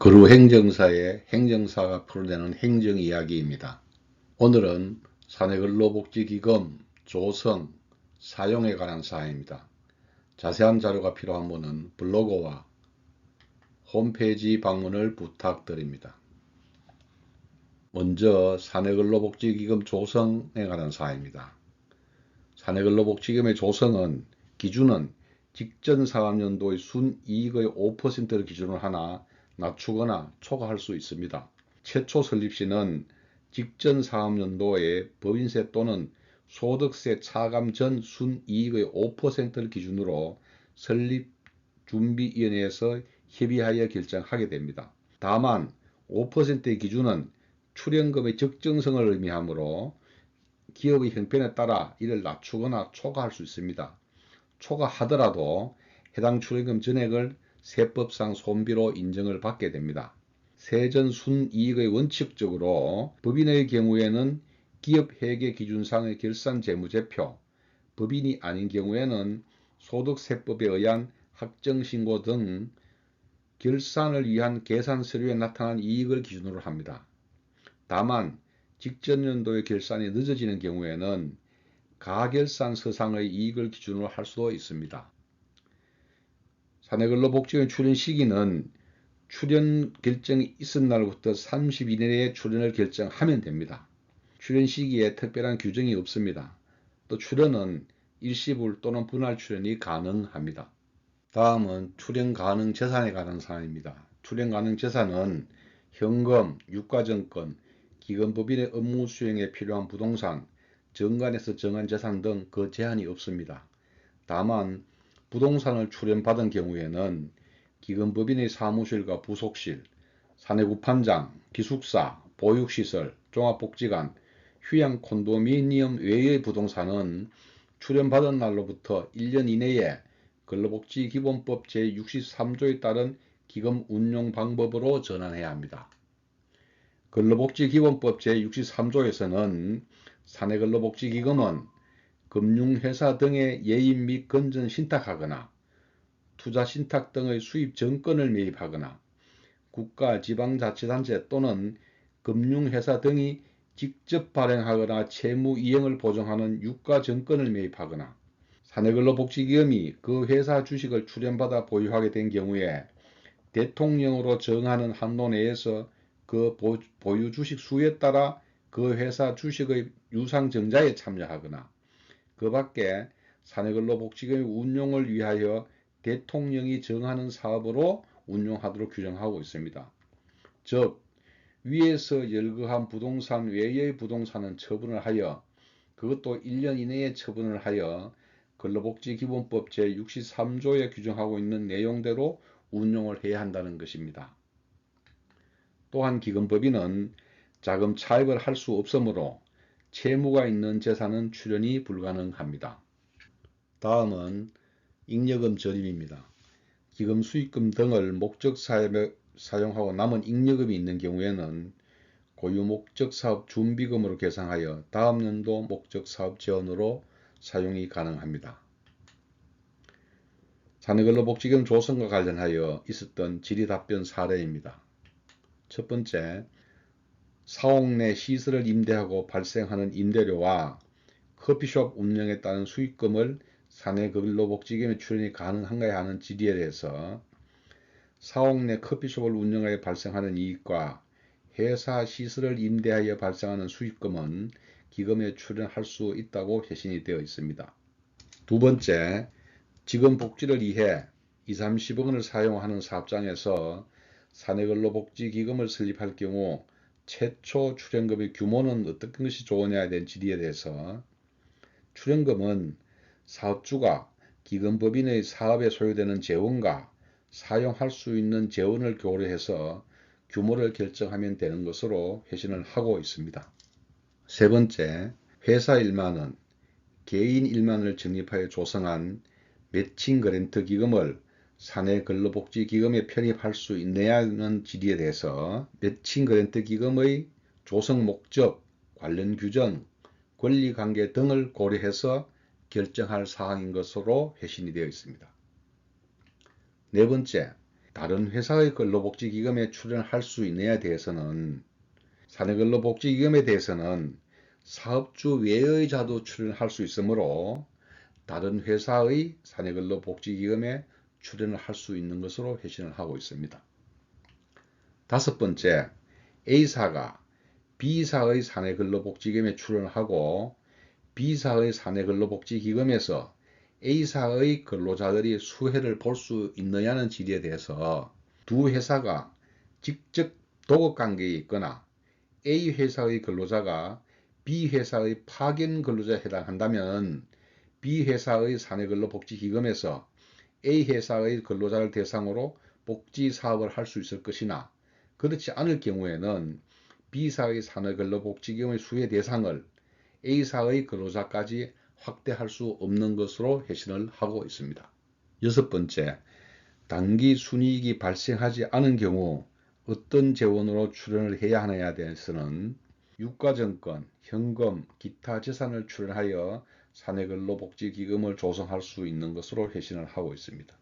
그루행정사의 행정사가 풀어내는 행정이야기입니다. 오늘은 사내근로복지기금 조성, 사용에 관한 사항입니다. 자세한 자료가 필요한 분은 블로그와 홈페이지 방문을 부탁드립니다. 먼저 사내근로복지기금 조성에 관한 사항입니다. 사내근로복지기금의 조성은 기준은 직전 사업연도의 순이익의 5%를 기준으로 하나 낮추거나 초과할 수 있습니다. 최초 설립 시는 직전 사업연도에 법인세 또는 소득세 차감 전 순이익의 5%를 기준으로 설립준비위원회에서 협의하여 결정하게 됩니다. 다만 5%의 기준은 출연금의 적정성을 의미하므로 기업의 형편에 따라 이를 낮추거나 초과할 수 있습니다. 초과하더라도 해당 출연금 전액을 세법상 손비로 인정을 받게 됩니다. 세전 순이익의 원칙적으로 법인의 경우에는 기업회계 기준상의 결산재무제표, 법인이 아닌 경우에는 소득세법에 의한 확정신고 등 결산을 위한 계산서류에 나타난 이익을 기준으로 합니다. 다만 직전 연도의 결산이 늦어지는 경우에는 가결산서상의 이익을 기준으로 할 수도 있습니다. 사내근로복지금 출연 시기는 출연 결정이 있은 날부터 30일 내에 출연을 결정하면 됩니다. 출연 시기에 특별한 규정이 없습니다. 또 출연은 일시불 또는 분할 출연이 가능합니다. 다음은 출연 가능 재산에 관한 사항입니다. 출연 가능 재산은 현금, 유가증권, 기금법인의 업무 수행에 필요한 부동산, 정관에서 정한 재산 등 그 제한이 없습니다. 다만 부동산을 출연받은 경우에는 기금법인의 사무실과 부속실, 사내구판장, 기숙사, 보육시설, 종합복지관, 휴양 콘도미니엄 외의 부동산은 출연받은 날로부터 1년 이내에 근로복지기본법 제63조에 따른 기금 운용 방법으로 전환해야 합니다. 근로복지기본법 제63조에서는 사내근로복지기금은 금융회사 등의 예임 및 건전 신탁하거나 투자신탁 등의 수입 정권을 매입하거나 국가, 지방자치단체 또는 금융회사 등이 직접 발행하거나 채무 이행을 보증하는 유가증권을 매입하거나 사내근로복지기금이 그 회사 주식을 출연받아 보유하게 된 경우에 대통령으로 정하는 한도 내에서 그 보유 주식 수에 따라 그 회사 주식의 유상증자에 참여하거나 그 밖에 사내근로복지금의 운용을 위하여 대통령이 정하는 사업으로 운용하도록 규정하고 있습니다. 즉 위에서 열거한 부동산 외의 부동산은 처분을 하여 그것도 1년 이내에 처분을 하여 근로복지기본법 제63조에 규정하고 있는 내용대로 운용을 해야 한다는 것입니다. 또한 기금법인은 자금 차입을 할 수 없으므로 채무가 있는 재산은 출연이 불가능합니다. 다음은 잉여금 절입입니다. 기금 수익금 등을 목적 사업에 사용하고 남은 잉여금이 있는 경우에는 고유 목적 사업 준비금으로 계상하여 다음 연도 목적 사업 재원으로 사용이 가능합니다. 사내근로복지금 조성과 관련하여 있었던 질의답변 사례입니다. 첫 번째, 사옥 내 시설을 임대하고 발생하는 임대료와 커피숍 운영에 따른 수익금을 사내근로복지금에 출연이 가능한가에 하는 질의에 대해서 사옥 내 커피숍을 운영하여 발생하는 이익과 회사 시설을 임대하여 발생하는 수익금은 기금에 출연할 수 있다고 회신이 되어 있습니다. 두 번째, 직원 복지를 위해 20-30억 원을 사용하는 사업장에서 사내근로복지기금을 설립할 경우 최초 출연금의 규모는 어떤 것이 좋으냐에 대한 질의에 대해서 출연금은 사업주가 기금법인의 사업에 소요되는 재원과 사용할 수 있는 재원을 고려해서 규모를 결정하면 되는 것으로 회신을 하고 있습니다. 세 번째, 회사 1만원, 개인 1만원을 적립하여 조성한 매칭 그랜트 기금을 사내근로복지기금에 편입할 수 있느냐는 질의에 대해서 매칭 그랜트 기금의 조성 목적, 관련 규정, 권리관계 등을 고려해서 결정할 사항인 것으로 회신이 되어 있습니다. 네 번째, 다른 회사의 근로복지기금에 출연할 수 있느냐에 대해서는 사내근로복지기금에 대해서는 사업주 외의자도 출연할 수 있으므로 다른 회사의 사내근로복지기금에 출연을 할 수 있는 것으로 회신을 하고 있습니다. 다섯 번째, A사가 B사의 사내근로복지기금에 출연하고 B사의 사내근로복지기금에서 A사의 근로자들이 수혜를 볼 수 있느냐는 질의에 대해서 두 회사가 직접 도급관계에 있거나 A 회사의 근로자가 B 회사의 파견 근로자에 해당한다면 B 회사의 사내근로복지기금에서 A 회사의 근로자를 대상으로 복지사업을 할 수 있을 것이나 그렇지 않을 경우에는 B사의 사내근로복지기금의 수혜 대상을 A사의 근로자까지 확대할 수 없는 것으로 회신을 하고 있습니다. 여섯 번째, 단기 순이익이 발생하지 않은 경우 어떤 재원으로 출연을 해야 하느냐에 대해서는 유가증권, 현금, 기타 재산을 출연하여 사내근로복지기금을 조성할 수 있는 것으로 회신을 하고 있습니다.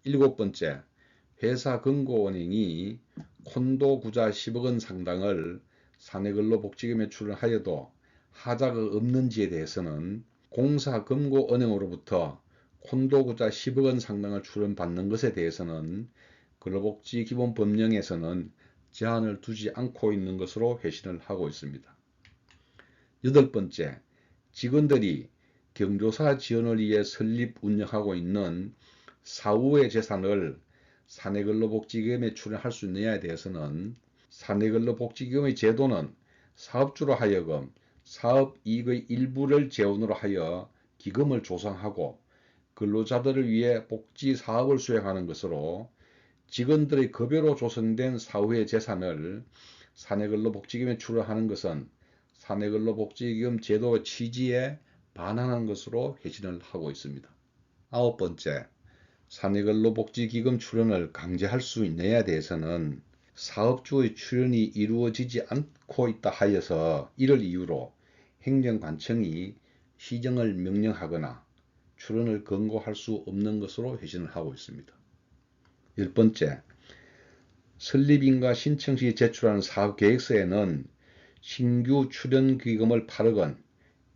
일곱 번째, 회사 금고은행이 콘도 구자 10억원 상당을 사내근로복지기금에 출연하여도 하자가 없는지에 대해서는 공사금고은행으로부터 콘도 구자 10억원 상당을 출연받는 것에 대해서는 근로복지기본법령에서는 제한을 두지 않고 있는 것으로 회신을 하고 있습니다. 여덟 번째, 직원들이 경조사 지원을 위해 설립 운영하고 있는 사후의 재산을 사내근로복지기금에 출연할 수 있느냐에 대해서는 사내근로복지기금의 제도는 사업주로 하여금 사업이익의 일부를 재원으로 하여 기금을 조성하고 근로자들을 위해 복지사업을 수행하는 것으로 직원들의 급여로 조성된 사후의 재산을 사내근로복지기금에 출연하는 것은 사내근로복지기금 제도의 취지에 반하는 것으로 회신을 하고 있습니다. 아홉 번째, 사내근로복지기금 출연을 강제할 수 있느냐에 대해서는 사업주의 출연이 이루어지지 않고 있다 하여서 이를 이유로 행정관청이 시정을 명령하거나 출연을 권고할 수 없는 것으로 회신을 하고 있습니다. 열 번째, 설립인과 신청 시 제출하는 사업계획서에는 신규 출연기금을 8억원,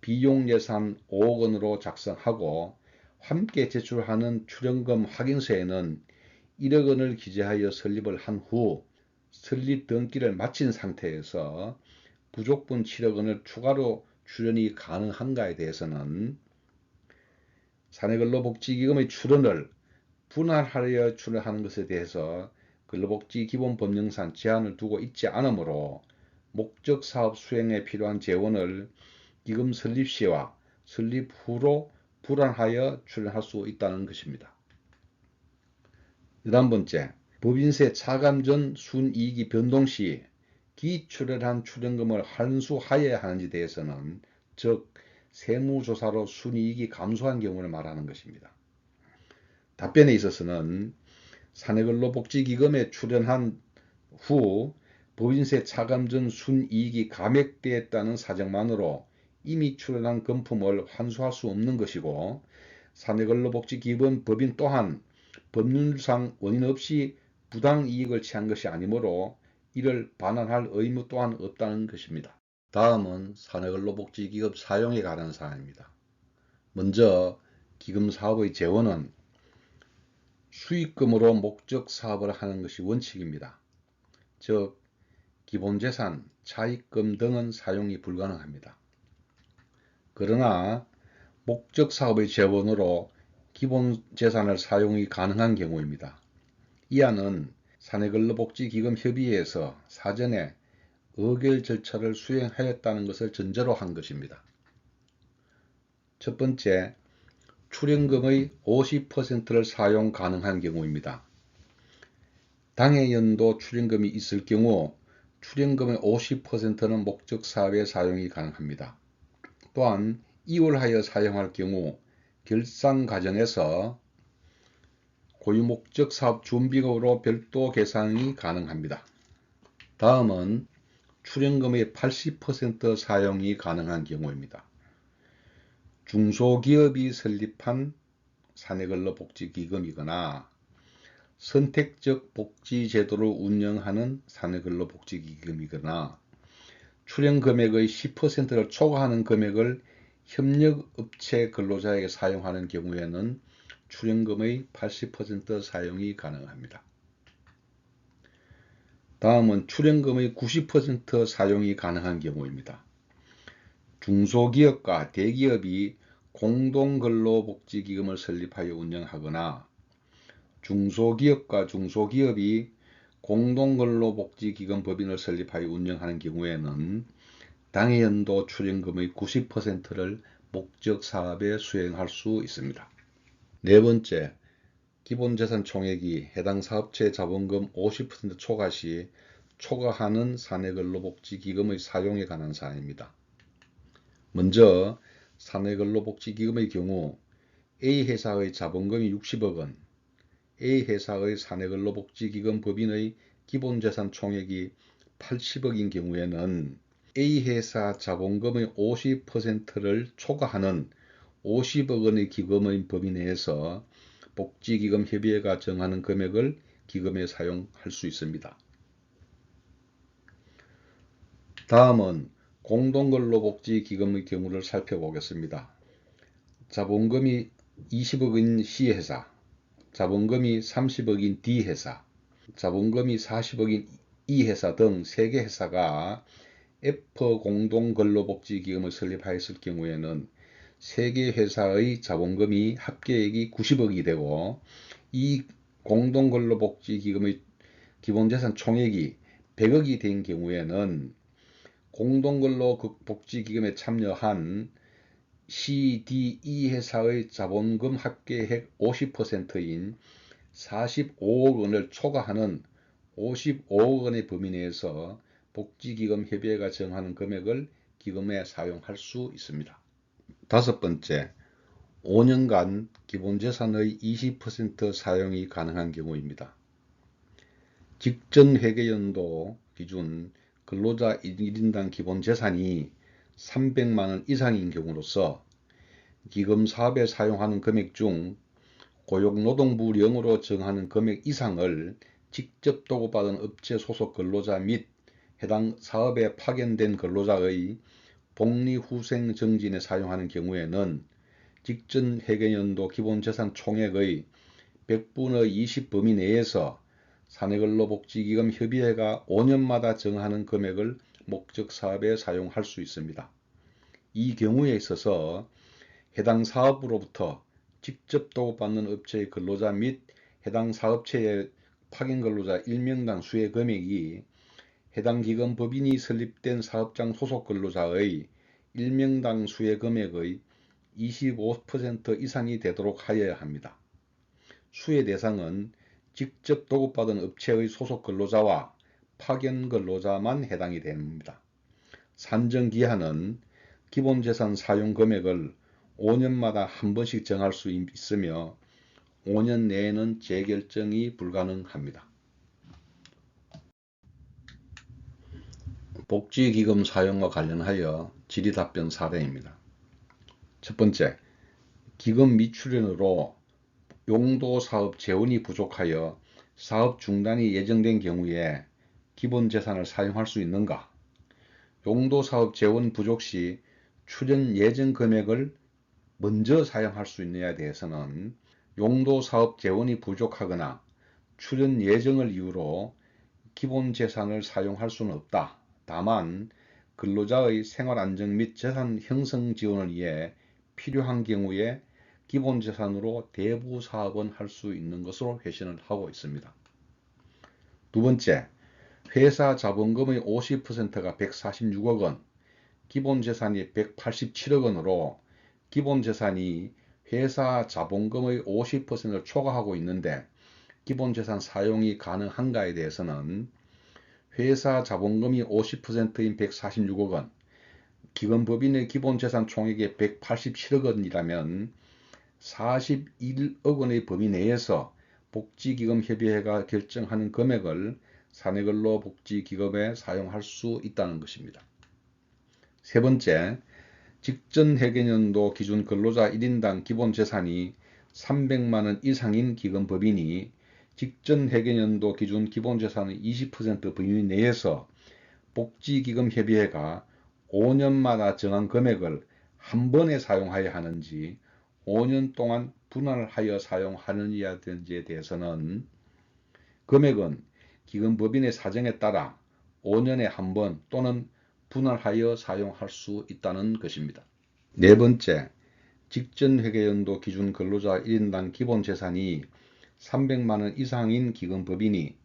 비용예산 5억원으로 작성하고 함께 제출하는 출연금 확인서에는 1억원을 기재하여 설립을 한 후 설립 등기를 마친 상태에서 부족분 7억원을 추가로 출연이 가능한가에 대해서는 사내근로복지기금의 출연을 분할하여 출연하는 것에 대해서 근로복지기본법령상 제한을 두고 있지 않으므로 목적사업 수행에 필요한 재원을 기금 설립 시와 설립 후로 분할하여 출연할 수 있다는 것입니다. 11번째, 법인세 차감 전 순이익이 변동 시 기출연한 출연금을 환수하여야 하는지 대해서는 즉 세무조사로 순이익이 감소한 경우를 말하는 것입니다. 답변에 있어서는 사내근로복지기금에 출연한 후 법인세 차감 전 순이익이 감액되었다는 사정만으로 이미 출연한 금품을 환수할 수 없는 것이고 사내근로복지기금 법인 또한 법률상 원인 없이 부당이익을 취한 것이 아니므로 이를 반환할 의무 또한 없다는 것입니다. 다음은 사내근로복지기금 사용에 관한 사항입니다. 먼저 기금사업의 재원은 수익금으로 목적사업을 하는 것이 원칙입니다. 즉 기본재산, 차입금 등은 사용이 불가능합니다. 그러나 목적사업의 재원으로 기본재산을 사용이 가능한 경우입니다. 이하는 사내근로복지기금협의회에서 사전에 의결 절차를 수행하였다는 것을 전제로 한 것입니다. 첫 번째, 출연금의 50%를 사용 가능한 경우입니다. 당해 연도 출연금이 있을 경우 출연금의 50%는 목적사업에 사용이 가능합니다. 또한 이월하여 사용할 경우 결산 과정에서 고유목적사업 준비금으로 별도 계산이 가능합니다. 다음은 출연금의 80% 사용이 가능한 경우입니다. 중소기업이 설립한 사내근로복지기금이거나 선택적 복지 제도를 운영하는 사내근로복지기금이거나 출연 금액의 10%를 초과하는 금액을 협력업체 근로자에게 사용하는 경우에는 출연금의 80% 사용이 가능합니다. 다음은 출연금의 90% 사용이 가능한 경우입니다. 중소기업과 대기업이 공동근로복지기금을 설립하여 운영하거나 중소기업과 중소기업이 공동근로복지기금 법인을 설립하여 운영하는 경우에는 당해연도 출연금의 90%를 목적사업에 수행할 수 있습니다. 네 번째, 기본재산 총액이 해당 사업체의 자본금 50% 초과 시 초과하는 사내근로복지기금의 사용에 관한 사항입니다. 먼저 사내근로복지기금의 경우 A 회사의 자본금이 60억 원, A 회사의 사내근로복지기금 법인의 기본재산 총액이 80억인 경우에는 A 회사 자본금의 50%를 초과하는 50억 원의 기금의 범위 내에서 복지기금 협의회가 정하는 금액을 기금에 사용할 수 있습니다. 다음은 공동근로복지기금의 경우를 살펴보겠습니다. 자본금이 20억인 C회사, 자본금이 30억인 D회사, 자본금이 40억인 E회사 등 3개 회사가 F 공동근로복지기금을 설립하였을 경우에는 3개 회사의 자본금이 합계액이 90억이 되고 이 공동근로복지기금의 기본재산 총액이 100억이 된 경우에는 공동근로복지기금에 참여한 C, D, E 회사의 자본금 합계액 50%인 45억 원을 초과하는 55억 원의 범위 내에서 복지기금 협의회가 정하는 금액을 기금에 사용할 수 있습니다. 다섯 번째, 5년간 기본재산의 20% 사용이 가능한 경우입니다. 직전 회계연도 기준 근로자 1인당 기본재산이 300만원 이상인 경우로서 기금 사업에 사용하는 금액 중 고용노동부령으로 정하는 금액 이상을 직접 도급받은 업체 소속 근로자 및 해당 사업에 파견된 근로자의 복리후생 정진에 사용하는 경우에는 직전 회계연도 기본재산 총액의 100분의 20 범위 내에서 사내근로복지기금 협의회가 5년마다 정하는 금액을 목적사업에 사용할 수 있습니다. 이 경우에 있어서 해당 사업으로부터 직접 도급받는 업체의 근로자 및 해당 사업체의 파견근로자 1명당 수혜 금액이 해당 기금 법인이 설립된 사업장 소속 근로자의 1명당 수혜 금액의 25% 이상이 되도록 하여야 합니다. 수혜 대상은 직접 도급받은 업체의 소속 근로자와 파견 근로자만 해당이 됩니다. 산정 기한은 기본재산 사용 금액을 5년마다 한 번씩 정할 수 있으며 5년 내에는 재결정이 불가능합니다. 복지기금 사용과 관련하여 질의답변 사례입니다. 첫 번째, 기금 미출연으로 용도사업 재원이 부족하여 사업 중단이 예정된 경우에 기본재산을 사용할 수 있는가? 용도사업 재원 부족 시 출연 예정 금액을 먼저 사용할 수 있느냐에 대해서는 용도사업 재원이 부족하거나 출연 예정을 이유로 기본재산을 사용할 수는 없다. 다만 근로자의 생활안정 및 재산 형성 지원을 위해 필요한 경우에 기본재산으로 대부 사업은 할 수 있는 것으로 회신을 하고 있습니다. 두 번째, 회사 자본금의 50%가 146억 원, 기본재산이 187억 원으로 기본재산이 회사 자본금의 50%를 초과하고 있는데 기본재산 사용이 가능한가에 대해서는 회사 자본금이 50%인 146억 원, 기금법인의 기본재산 총액이 187억 원이라면 41억 원의 범위 내에서 복지기금협의회가 결정하는 금액을 사내근로복지기금에 사용할 수 있다는 것입니다. 세 번째, 직전 회계연도 기준 근로자 1인당 기본재산이 300만원 이상인 기금법인이 직전 회계연도 기준 기본재산의 20% 범위 내에서 복지기금 협의회가 5년마다 정한 금액을 한 번에 사용하여야 하는지 5년 동안 분할하여 사용하느냐든지에 대해서는 금액은 기금법인의 사정에 따라 5년에 한 번 또는 분할하여 사용할 수 있다는 것입니다. 네 번째, 직전 회계연도 기준 근로자 1인당 기본재산이 300만원 이상인 기금법인이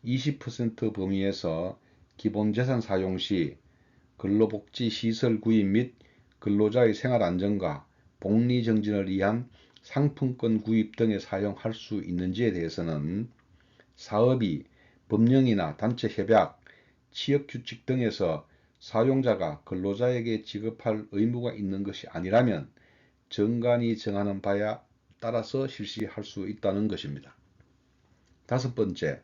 20% 범위에서 기본재산 사용 시 근로복지시설 구입 및 근로자의 생활안정과 복리정진을 위한 상품권 구입 등에 사용할 수 있는지에 대해서는 사업이 법령이나 단체 협약, 취업규칙 등에서 사용자가 근로자에게 지급할 의무가 있는 것이 아니라면 정관이 정하는 바에 따라서 실시할 수 있다는 것입니다. 다섯 번째,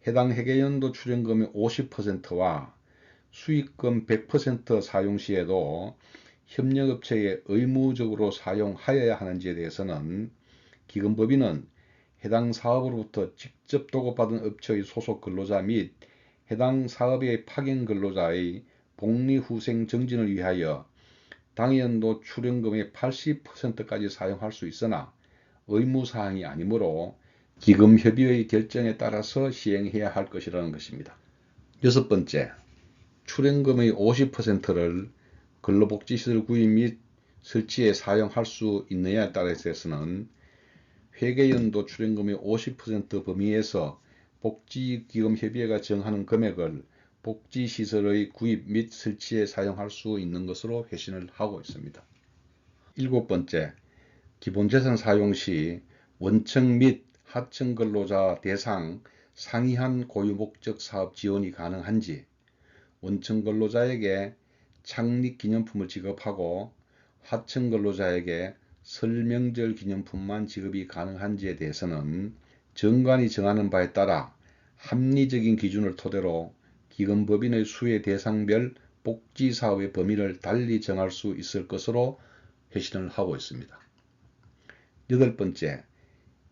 해당 회계연도 출연금의 50%와 수익금 100% 사용 시에도 협력업체에 의무적으로 사용하여야 하는지에 대해서는 기금법인은 해당 사업으로부터 직접 도급받은 업체의 소속 근로자 및 해당 사업의 파견 근로자의 복리후생 정진을 위하여 당연도 출연금의 80%까지 사용할 수 있으나 의무사항이 아니므로 기금협의회의 결정에 따라서 시행해야 할 것이라는 것입니다. 여섯 번째, 출연금의 50%를 근로복지시설 구입 및 설치에 사용할 수 있느냐에 따라서는 회계연도 출연금의 50% 범위에서 복지기금협의회가 정하는 금액을 복지시설의 구입 및 설치에 사용할 수 있는 것으로 회신을 하고 있습니다. 일곱 번째, 기본재산 사용 시 원청 및 하청 근로자 대상 상이한 고유목적 사업 지원이 가능한지, 원청 근로자에게 창립기념품을 지급하고 하청 근로자에게 설명절 기념품만 지급이 가능한지에 대해서는 정관이 정하는 바에 따라 합리적인 기준을 토대로 기금법인의 수혜 대상별 복지사업의 범위를 달리 정할 수 있을 것으로 회신을 하고 있습니다. 여덟 번째,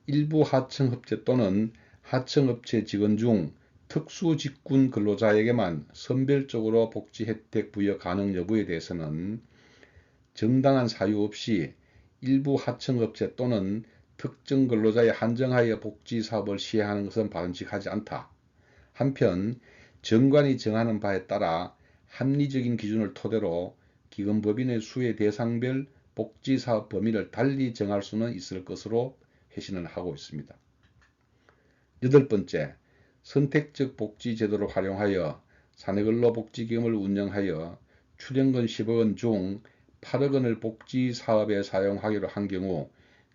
일부 하청업체 또는 하청업체 직원 중 특수직군 근로자에게만 선별적으로 복지 혜택 부여 가능 여부에 대해서는 정당한 사유 없이 일부 하청업체 또는 특정 근로자에 한정하여 복지사업을 시행하는 것은 바람직하지 않다. 한편 정관이 정하는 바에 따라 합리적인 기준을 토대로 기금법인의 수혜 대상별 복지사업 범위를 달리 정할 수는 있을 것으로 회신을 하고 있습니다. 여덟 번째, 선택적 복지제도를 활용하여 사내근로복지기금을 운영하여 출연금 10억원 중 8억원을 복지사업에 사용하기로 한 경우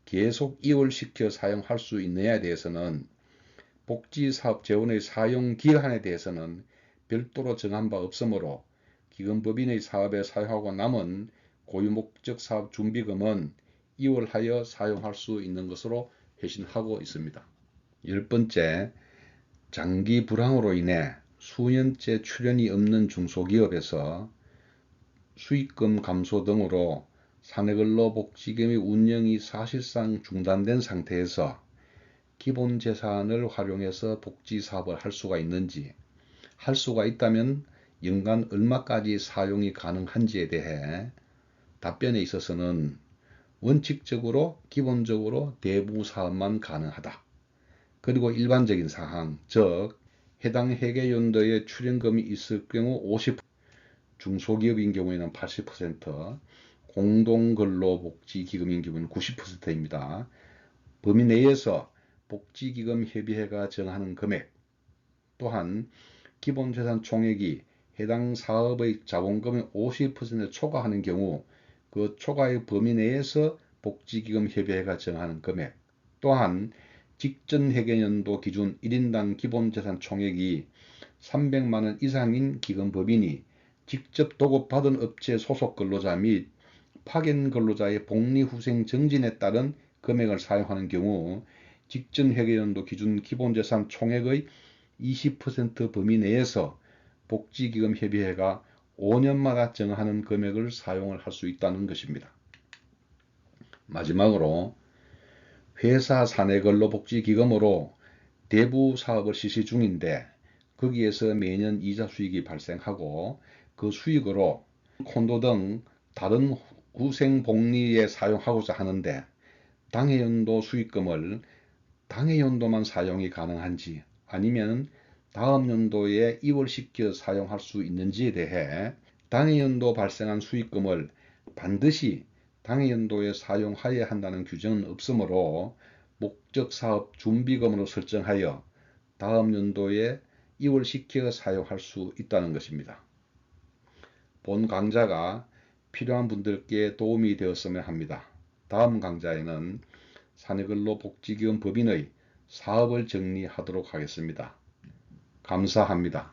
계속 이월시켜 사용할 수 있느냐에 대해서는 복지사업 재원의 사용 기한에 대해서는 별도로 정한 바 없으므로 기금법인의 사업에 사용하고 남은 고유목적 사업 준비금은 이월하여 사용할 수 있는 것으로 회신하고 있습니다. 열 번째, 장기 불황으로 인해 수년째 출연이 없는 중소기업에서 수익금 감소 등으로 사내근로복지기금의 운영이 사실상 중단된 상태에서 기본재산을 활용해서 복지사업을 할 수가 있는지, 할 수가 있다면 연간 얼마까지 사용이 가능한지에 대해 답변에 있어서는 원칙적으로 기본적으로 대부 사업만 가능하다. 그리고 일반적인 사항, 즉 해당 회계연도에 출연금이 있을 경우 50%, 중소기업인 경우에는 80%, 공동근로복지기금인 경우는 90%입니다. 범위 내에서 복지기금협의회가 정하는 금액, 또한 기본재산 총액이 해당 사업의 자본금의 50%를 초과하는 경우 그 초과의 범위 내에서 복지기금협의회가 정하는 금액, 또한 직전 회계연도 기준 1인당 기본재산 총액이 300만원 이상인 기금법인이 직접 도급받은 업체 소속 근로자 및 파견 근로자의 복리후생 정진에 따른 금액을 사용하는 경우 직전 회계연도 기준 기본재산 총액의 20% 범위 내에서 복지기금협의회가 5년마다 정하는 금액을 사용을 할 수 있다는 것입니다. 마지막으로 회사 사내근로복지기금으로 대부 사업을 실시 중인데 거기에서 매년 이자 수익이 발생하고 그 수익으로 콘도 등 다른 후생복리에 사용하고자 하는데 당해연도 수익금을 당해연도만 사용이 가능한지 아니면 다음 연도에 이월시켜 사용할 수 있는지에 대해 당해연도 발생한 수익금을 반드시 당해연도에 사용하여야 한다는 규정은 없으므로 목적사업 준비금으로 설정하여 다음 연도에 이월시켜 사용할 수 있다는 것입니다. 본 강좌가 필요한 분들께 도움이 되었으면 합니다. 다음 강좌에는 사내근로복지기금 법인의 사업을 정리하도록 하겠습니다. 감사합니다.